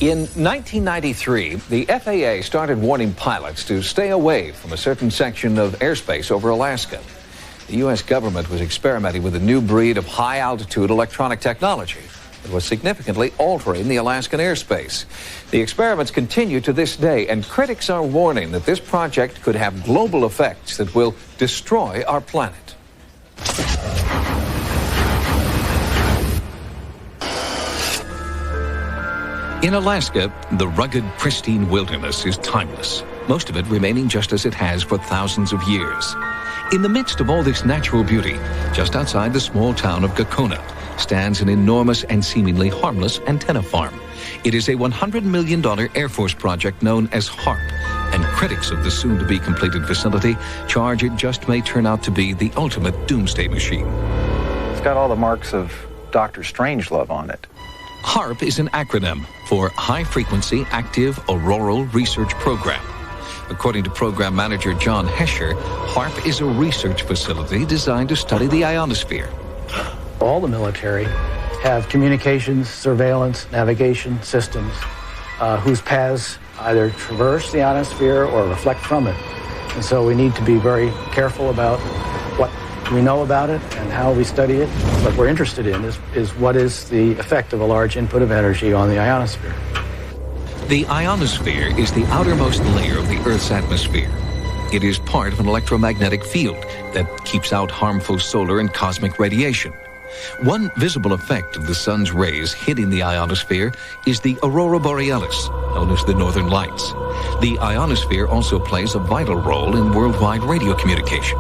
In 1993, the FAA started warning pilots to stay away from a certain section of airspace over Alaska. The U.S. government was experimenting with a new breed of high-altitude electronic technology that was significantly altering the Alaskan airspace. The experiments continue to this day, and critics are warning that this project could have global effects that will destroy our planet. In Alaska, the rugged, pristine wilderness is timeless, most of it remaining just as it has for thousands of years. In the midst of all this natural beauty, just outside the small town of Gakona, stands an enormous and seemingly harmless antenna farm. It is a $100 million Air Force project known as HAARP, and critics of the soon-to-be completed facility charge it just may turn out to be the ultimate doomsday machine. It's got all the marks of Dr. Strangelove on it. HAARP is an acronym for High Frequency Active Auroral Research Program. According to Program Manager John Hesher, HAARP is a research facility designed to study the ionosphere. All the military have communications, surveillance, navigation systems whose paths either traverse the ionosphere or reflect from it. And so we need to be very careful about what we know about it and how we study it. What we're interested in is what is the effect of a large input of energy on the ionosphere. The ionosphere is the outermost layer of the Earth's atmosphere. It is part of an electromagnetic field that keeps out harmful solar and cosmic radiation. One visible effect of the sun's rays hitting the ionosphere is the aurora borealis, known as the northern lights. The ionosphere also plays a vital role in worldwide radio communication.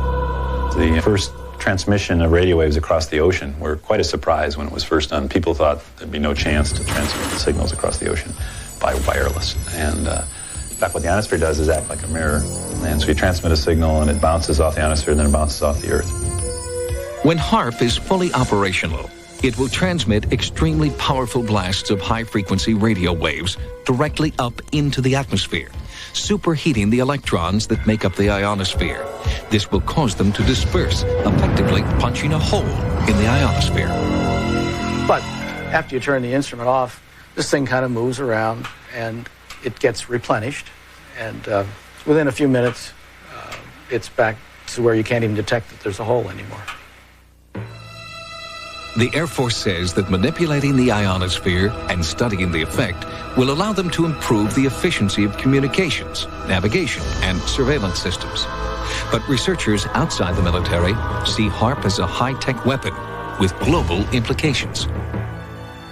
The first transmission of radio waves across the ocean were quite a surprise when it was first done. People thought there'd be no chance to transmit the signals across the ocean by wireless. And in fact, what the ionosphere does is act like a mirror. And so you transmit a signal and it bounces off the ionosphere and then it bounces off the Earth. When HAARP is fully operational, it will transmit extremely powerful blasts of high-frequency radio waves directly up into the atmosphere, superheating the electrons that make up the ionosphere. This will cause them to disperse, effectively punching a hole in the ionosphere. But after you turn the instrument off, this thing kind of moves around and it gets replenished. And within a few minutes, it's back to where you can't even detect that there's a hole anymore. The Air Force says that manipulating the ionosphere and studying the effect will allow them to improve the efficiency of communications, navigation, and surveillance systems. But researchers outside the military see HAARP as a high-tech weapon with global implications.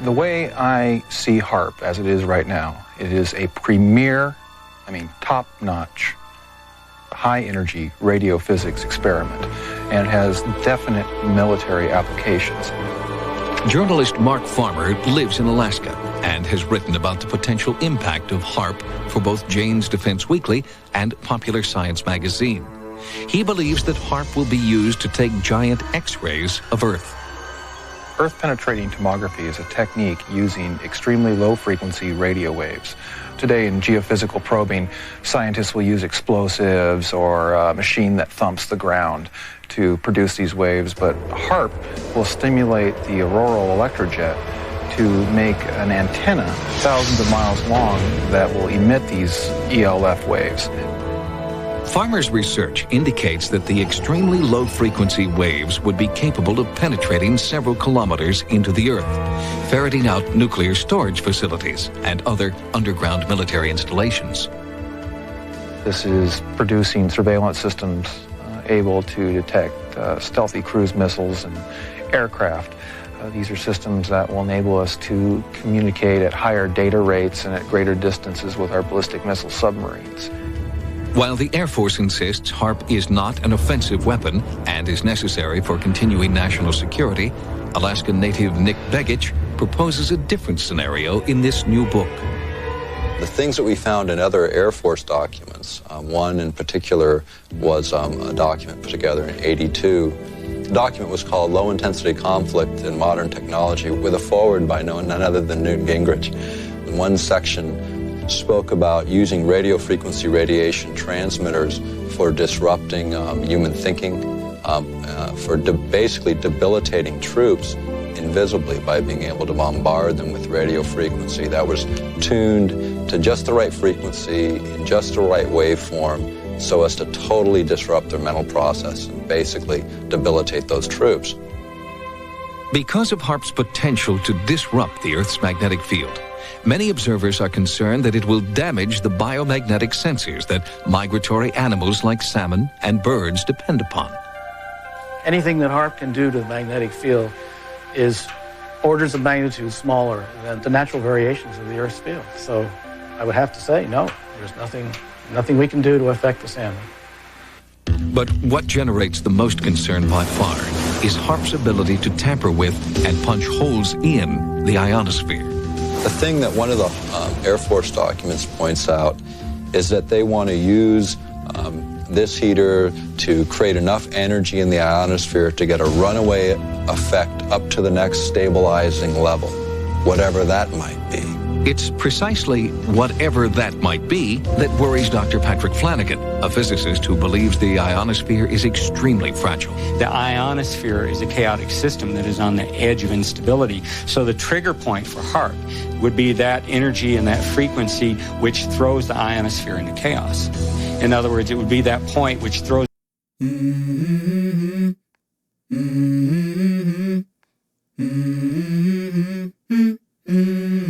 The way I see HAARP as it is right now, it is a premier, top-notch, high-energy radio physics experiment, and it has definite military applications. Journalist Mark Farmer lives in Alaska and has written about the potential impact of HAARP for both Jane's Defense Weekly and Popular Science magazine. He believes that HAARP will be used to take giant X-rays of Earth. Earth-penetrating tomography is a technique using extremely low-frequency radio waves. Today in geophysical probing, scientists will use explosives or a machine that thumps the ground to produce these waves, but HAARP will stimulate the auroral electrojet to make an antenna thousands of miles long that will emit these ELF waves. Farmer's research indicates that the extremely low-frequency waves would be capable of penetrating several kilometers into the Earth, ferreting out nuclear storage facilities and other underground military installations. This is producing surveillance systems able to detect stealthy cruise missiles and aircraft. These are systems that will enable us to communicate at higher data rates and at greater distances with our ballistic missile submarines. While the Air Force insists HAARP is not an offensive weapon and is necessary for continuing national security, Alaskan native Nick Begich proposes a different scenario in this new book. The things that we found in other Air Force documents, one in particular was a document put together in '82. The document was called Low Intensity Conflict in Modern Technology, with a foreword by none other than Newt Gingrich. In one section spoke about using radio frequency radiation transmitters for disrupting human thinking, for basically debilitating troops invisibly by being able to bombard them with radio frequency that was tuned to just the right frequency, in just the right waveform, so as to totally disrupt their mental process and basically debilitate those troops. Because of HAARP's potential to disrupt the Earth's magnetic field, many observers are concerned that it will damage the biomagnetic sensors that migratory animals like salmon and birds depend upon. Anything that HAARP can do to the magnetic field is orders of magnitude smaller than the natural variations of the Earth's field. So I would have to say, no, there's nothing we can do to affect the salmon. But what generates the most concern by far is HAARP's ability to tamper with and punch holes in the ionosphere. The thing that one of the Air Force documents points out is that they want to use this heater to create enough energy in the ionosphere to get a runaway effect up to the next stabilizing level, whatever that might be. It's precisely whatever that might be that worries Dr. Patrick Flanagan, a physicist who believes the ionosphere is extremely fragile. The ionosphere is a chaotic system that is on the edge of instability. So the trigger point for HAARP would be that energy and that frequency which throws the ionosphere into chaos. In other words, it would be that point which throws...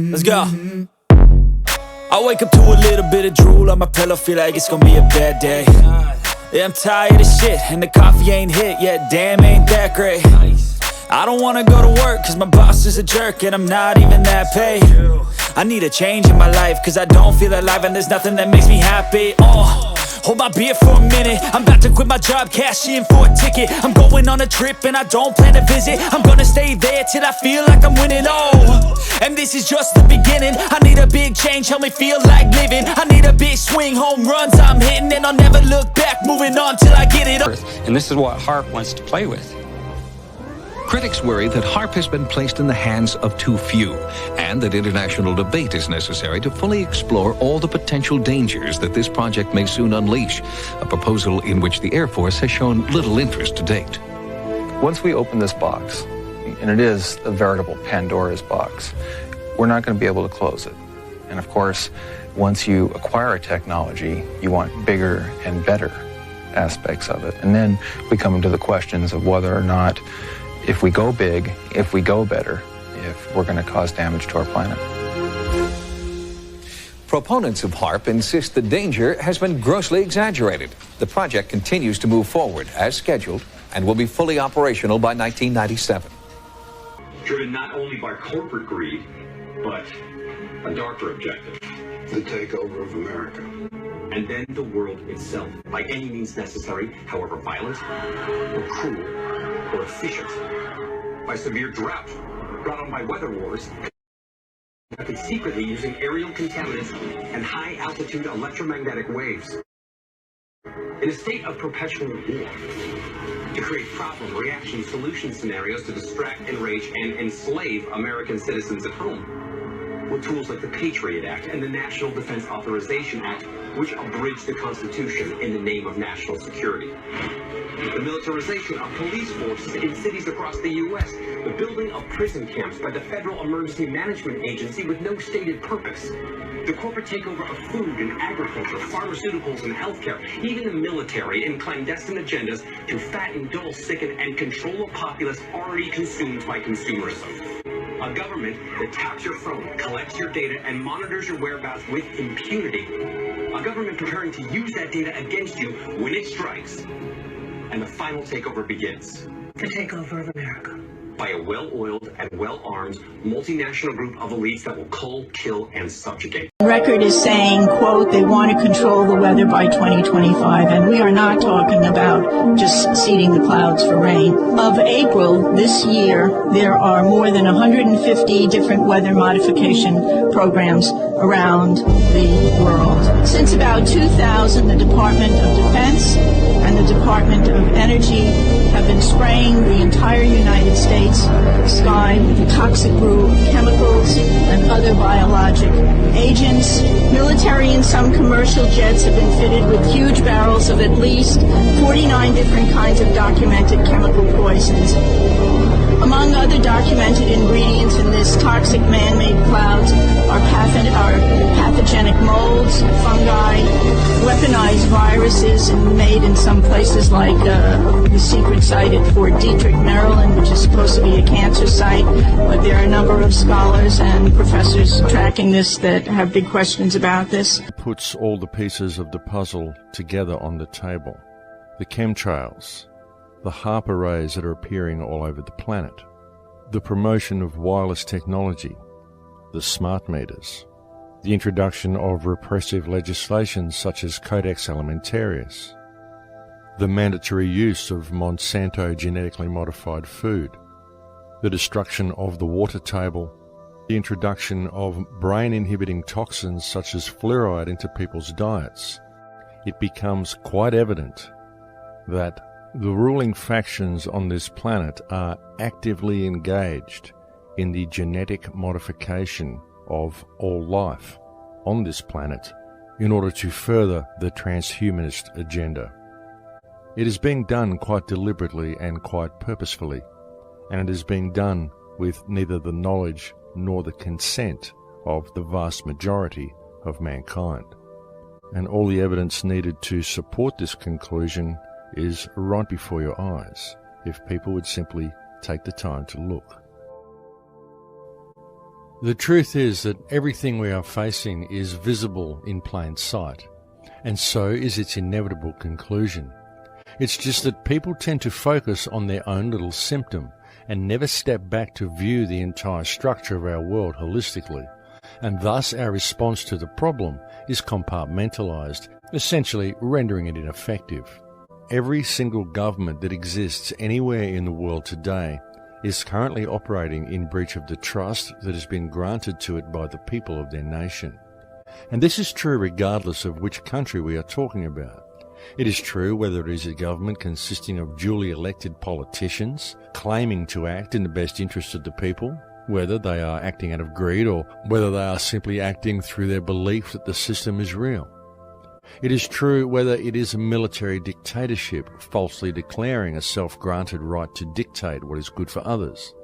Let's go. I wake up to a little bit of drool on my pillow, feel like it's gonna be a bad day. Yeah, I'm tired of shit, and the coffee ain't hit yet, damn, ain't that great. I don't wanna go to work, cause my boss is a jerk, and I'm not even that paid. I need a change in my life, cause I don't feel alive, and there's nothing that makes me happy. Hold my beer for a minute, I'm about to quit my job, cash in for a ticket. I'm going on a trip and I don't plan to visit. I'm gonna stay there till I feel like I'm winning, and this is just the beginning. I need a big change, help me feel like living. I need a big swing, home runs I'm hitting, and I'll never look back, moving on till I get it. And this is what HAARP wants to play with. Critics worry that HAARP has been placed in the hands of too few, and that international debate is necessary to fully explore all the potential dangers that this project may soon unleash, a proposal in which the Air Force has shown little interest to date. Once we open this box, and it is a veritable Pandora's box, we're not going to be able to close it. And of course, once you acquire a technology, you want bigger and better aspects of it. And then we come into the questions of whether or not, if we go big, if we go better, if we're going to cause damage to our planet. Proponents of HAARP insist the danger has been grossly exaggerated. The project continues to move forward as scheduled and will be fully operational by 1997. Driven not only by corporate greed, but a darker objective. The takeover of America. And then the world itself, by any means necessary, however violent, or cruel, or efficient. By severe drought, brought on by weather wars, conducted secretly using aerial contaminants and high-altitude electromagnetic waves. In a state of perpetual war, to create problem, reaction, solution scenarios to distract, enrage, and enslave American citizens at home. With tools like the Patriot Act and the National Defense Authorization Act, which abridge the Constitution in the name of national security. The militarization of police forces in cities across the U.S., the building of prison camps by the Federal Emergency Management Agency with no stated purpose, the corporate takeover of food and agriculture, pharmaceuticals and healthcare, even the military in clandestine agendas to fatten, dull, sicken, and control a populace already consumed by consumerism. A government that taps your phone, collects your data, and monitors your whereabouts with impunity. A government preparing to use that data against you when it strikes. And the final takeover begins. The takeover of America. By a well-oiled and well-armed multinational group of elites that will cull, kill, and subjugate. The record is saying, quote, they want to control the weather by 2025, and we are not talking about just seeding the clouds for rain. Of April this year, there are more than 150 different weather modification programs around the world. Since about 2000, the Department of Defense and the Department of Energy have been spraying the entire United States nights, sky with a toxic brew of chemicals and other biologic agents. Military and some commercial jets have been fitted with huge barrels of at least 49 different kinds of documented chemical poisons. Among other documented ingredients in this toxic man-made clouds are pathogenic molds, fungi, weaponized viruses, and made in some places like the secret site at Fort Detrick, Maryland, which is supposed to be a cancer site. But there are a number of scholars and professors tracking this that have big questions about this. It puts all the pieces of the puzzle together on the table. The chemtrails, the HAARP arrays that are appearing all over the planet, the promotion of wireless technology, the smart meters, the introduction of repressive legislation such as Codex Alimentarius, the mandatory use of Monsanto genetically modified food, the destruction of the water table, the introduction of brain-inhibiting toxins such as fluoride into people's diets. It becomes quite evident that the ruling factions on this planet are actively engaged in the genetic modification of all life on this planet in order to further the transhumanist agenda. It is being done quite deliberately and quite purposefully, and it is being done with neither the knowledge nor the consent of the vast majority of mankind. And all the evidence needed to support this conclusion is right before your eyes, if people would simply take the time to look. The truth is that everything we are facing is visible in plain sight, and so is its inevitable conclusion. It's just that people tend to focus on their own little symptom and never step back to view the entire structure of our world holistically, and thus our response to the problem is compartmentalized, essentially rendering it ineffective. Every single government that exists anywhere in the world today is currently operating in breach of the trust that has been granted to it by the people of their nation. And this is true regardless of which country we are talking about. It is true whether it is a government consisting of duly elected politicians claiming to act in the best interest of the people, whether they are acting out of greed or whether they are simply acting through their belief that the system is real. It is true whether it is a military dictatorship falsely declaring a self-granted right to dictate what is good for others.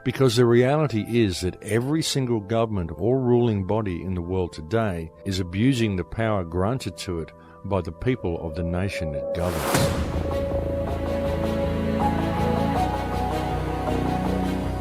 Because the reality is that every single government or ruling body in the world today is abusing the power granted to it by the people of the nation it governs.